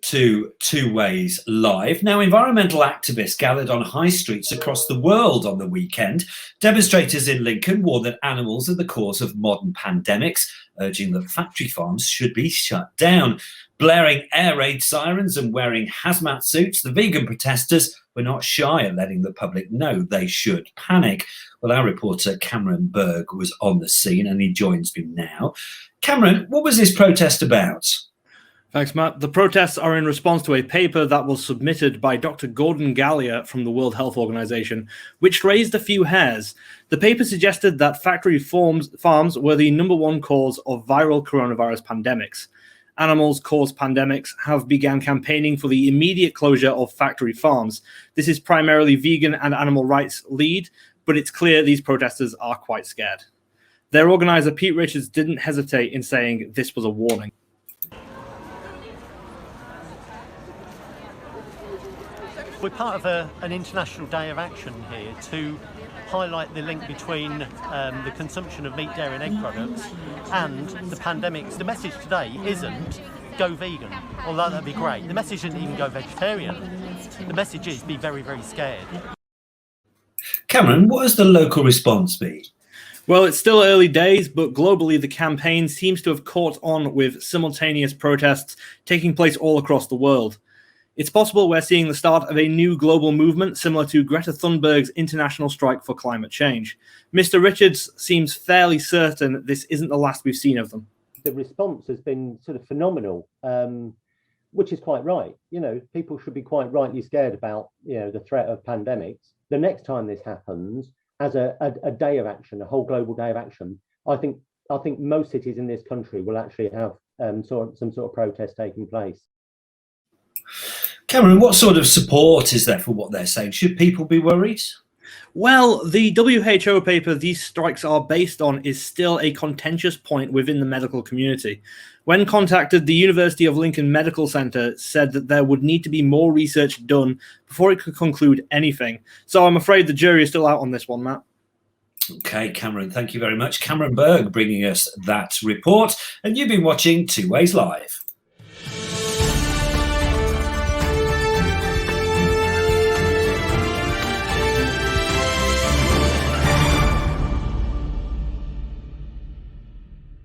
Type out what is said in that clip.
To Two Ways Live. Now, environmental activists gathered on high streets across the world on the weekend. Demonstrators in Lincoln warned that animals are the cause of modern pandemics, urging that factory farms should be shut down. Blaring air raid sirens and wearing hazmat suits, the vegan protesters were not shy of letting the public know they should panic. Well, our reporter Cameron Berg was on the scene and he joins me now. Cameron, what was this protest about? Thanks, Matt. The protests are in response to a paper that was submitted by Dr. Gordon Gallier from the World Health Organization, which raised a few hairs. The paper suggested that factory farms were the #1 cause of viral coronavirus pandemics. Animals Cause Pandemics have begun campaigning for the immediate closure of factory farms. This is primarily vegan and animal rights lead, but it's clear these protesters are quite scared. Their organizer, Pete Richards, didn't hesitate in saying this was a warning. We're part of an international day of action here to highlight the link between the consumption of meat, dairy and egg products and the pandemics. The message today isn't go vegan, although that'd be great. The message isn't even go vegetarian. The message is be very, very scared. Cameron, what has the local response been? Well, it's still early days, but globally the campaign seems to have caught on with simultaneous protests taking place all across the world. It's possible we're seeing the start of a new global movement similar to Greta Thunberg's international strike for climate change. Mr. Richards seems fairly certain this isn't the last we've seen of them. The response has been sort of phenomenal, which is quite right. You know, people should be quite rightly scared about, you know, the threat of pandemics. The next time this happens, as a day of action, a whole global day of action, I think most cities in this country will actually have some sort of protest taking place. Cameron, what sort of support is there for what they're saying? Should people be worried? Well, the WHO paper these strikes are based on is still a contentious point within the medical community. When contacted, the University of Lincoln Medical Center said that there would need to be more research done before it could conclude anything. So I'm afraid the jury is still out on this one, Matt. Okay, Cameron, thank you very much. Cameron Berg bringing us that report. And you've been watching Two Ways Live.